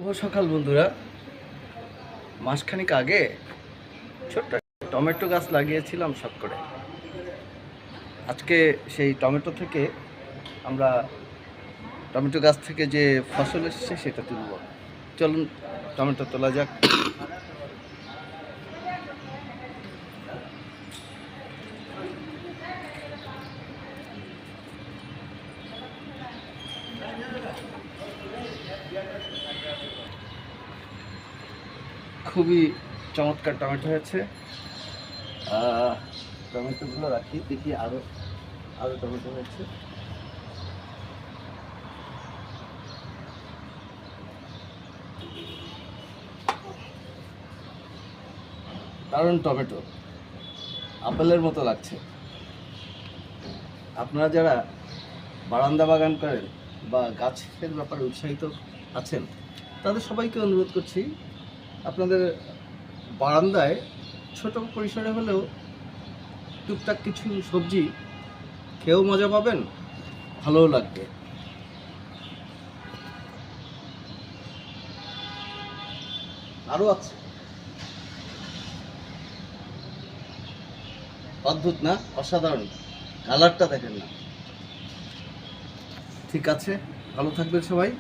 শুভ সকাল বন্ধুরা। মাসখানেক আগে ছোট্ট টমেটো গাছ লাগিয়েছিলাম শখ করে। আজকে সেই টমেটো থেকে আমরা টমেটো গাছ থেকে যে ফসল এসেছে সেটা তুলব। চলুন টমেটো তোলা যাক। খুবই চমৎকার টমেটো হয়েছে। টমেটোগুলো রাখি, দেখি আরো আরো টমেটো হয়েছে। দারুণ টমেটো, আপেলের মতো লাগছে। আপনারা যারা বারান্দা বাগান করেন বা গাছের ব্যাপারে উৎসাহিত আছেন, তাদের সবাইকে অনুরোধ করছি, আপনাদের বারান্দায় ছোট পরিসরে হলেও টুকটাক কিছু সবজি খেয়েও মজা পাবেন, ভালোও লাগবে। আরও আছে, অদ্ভুত না? অসাধারণ, কালারটা দেখেন না? ঠিক আছে, ভালো থাকবেন সবাই।